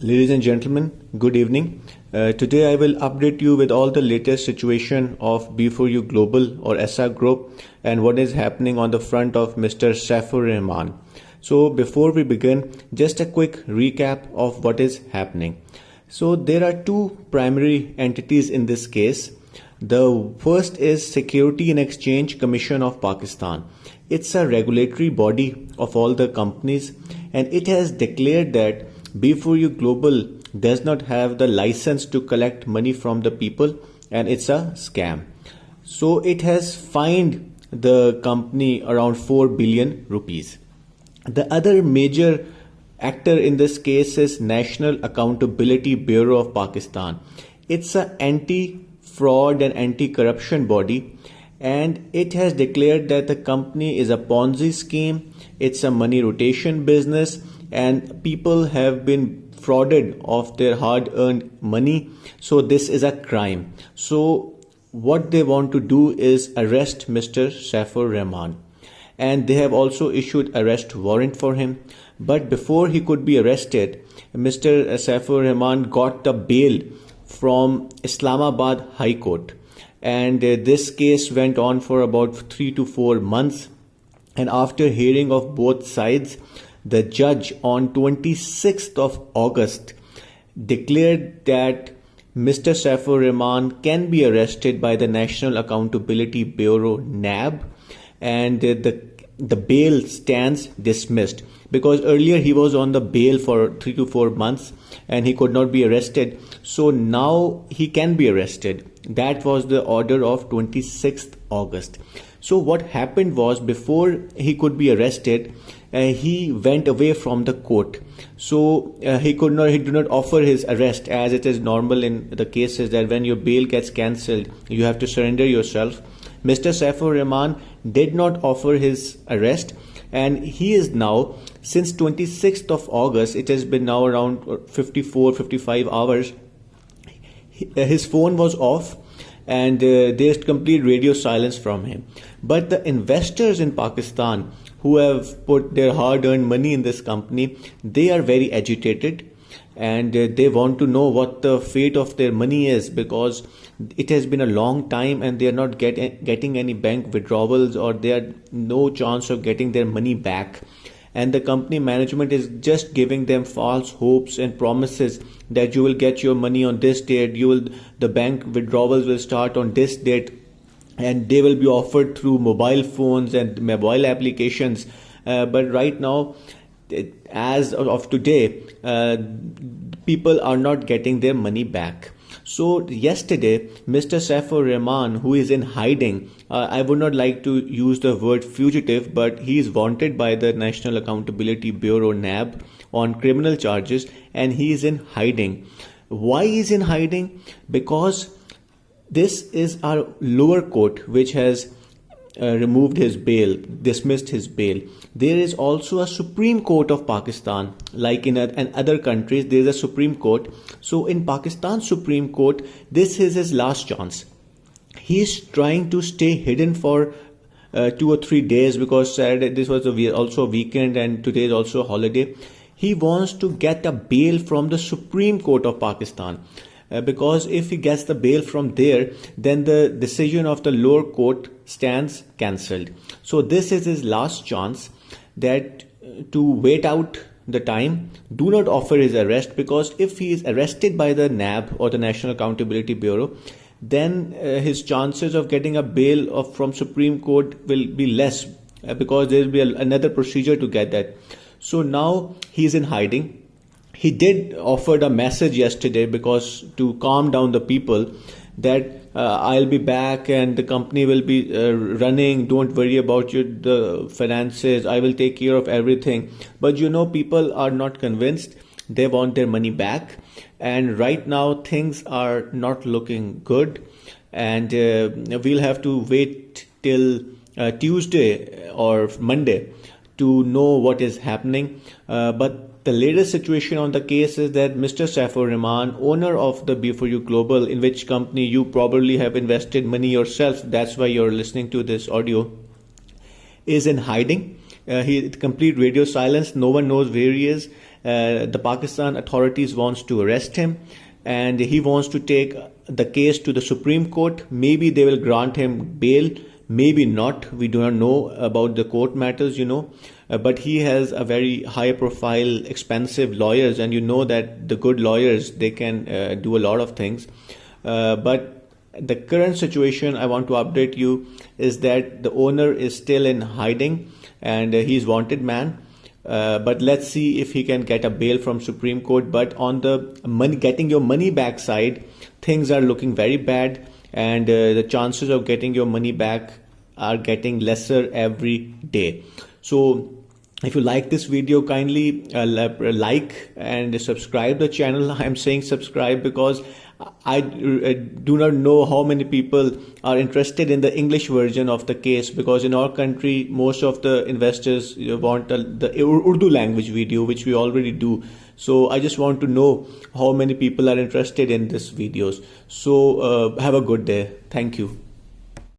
Ladies and gentlemen, good evening. Today I will update you with all the latest situation of B4U Global or SR Group and what is happening on the front of Mr. Saifur Rahman. So before we begin, just a quick recap of what is happening. So there are two primary entities in this case. The first is Security and Exchange Commission of Pakistan. It's a regulatory body of all the companies, and it has declared that B4U Global does not have the license to collect money from the people and it's a scam. So it has fined the company around 4 billion rupees. The other major actor in this case is National Accountability Bureau of Pakistan. It's an anti-fraud and anti-corruption body, and it has declared that the company is a Ponzi scheme, it's a money rotation business, and people have been frauded of their hard-earned money. So this is a crime. So what they want to do is arrest Mr. Saifur Rahman, and they have also issued arrest warrant for him. But before he could be arrested, Mr. Saifur Rahman got the bail from Islamabad High Court, and this case went on for about 3 to 4 months. And after hearing of both sides, the judge on 26th of August declared that Mr. Saifur Rahman can be arrested by the National Accountability Bureau NAB, and the bail stands dismissed, because earlier he was on the bail for 3 to 4 months and he could not be arrested. So now he can be arrested. That was the order of 26th August. So what happened was, before he could be arrested, he went away from the court. So he did not offer his arrest, as it is normal in the cases that when your bail gets cancelled, you have to surrender yourself. Mr. Saifur Rahman did not offer his arrest, and he is now, since 26th of August, it has been now around 55 hours, his phone was off, and there's complete radio silence from him. But the investors in Pakistan who have put their hard-earned money in this company, they are very agitated, and they want to know what the fate of their money is, because it has been a long time and they are not getting any bank withdrawals, or they are no chance of getting their money back. And the company management is just giving them false hopes and promises that you will get your money on this date, the bank withdrawals will start on this date, and they will be offered through mobile phones and mobile applications. But right now, as of today, people are not getting their money back. So yesterday, Mr. Saifur Rahman, who is in hiding, I would not like to use the word fugitive, but he is wanted by the National Accountability Bureau NAB on criminal charges, and he is in hiding. Why is in hiding? Because this is our lower court which has removed his bail, dismissed his bail. There is also a Supreme Court of Pakistan, like in other countries there is a Supreme Court. So in Pakistan Supreme Court, this is his last chance. He is trying to stay hidden for 2 or 3 days, because Saturday, this was also a weekend, and today is also a holiday. He wants to get a bail from the Supreme Court of Pakistan. Because if he gets the bail from there, then the decision of the lower court stands cancelled. So this is his last chance, that to wait out the time, do not offer his arrest, because if he is arrested by the NAB or the National Accountability Bureau, then his chances of getting a bail from Supreme Court will be less, because there will be another procedure to get that. So now he is in hiding. He did offered a message yesterday, because to calm down the people, that I'll be back and the company will be running. Don't worry about the finances. I will take care of everything. But people are not convinced. They want their money back. And right now things are not looking good. And we'll have to wait till Tuesday or Monday to know what is happening. But the latest situation on the case is that Mr. Saifur Rahman, owner of the B4U Global, in which company you probably have invested money yourself, that's why you're listening to this audio, is in hiding. He complete radio silence. No one knows where he is, The Pakistan authorities wants to arrest him, and he wants to take the case to the Supreme Court. Maybe they will grant him bail, maybe not. We do not know about the court matters, but he has a very high profile, expensive lawyers, and you know that the good lawyers, they can do a lot of things. But the current situation, I want to update you, is that the owner is still in hiding, and he's wanted man. But let's see if he can get a bail from Supreme Court. But on the money, getting your money back side, things are looking very bad, and the chances of getting your money back are getting lesser every day. So if you like this video, kindly like and subscribe the channel. I'm saying subscribe because I do not know how many people are interested in the English version of the case, because in our country most of the investors want the Urdu language video, which we already do. So I just want to know how many people are interested in these videos. So have a good day. Thank you.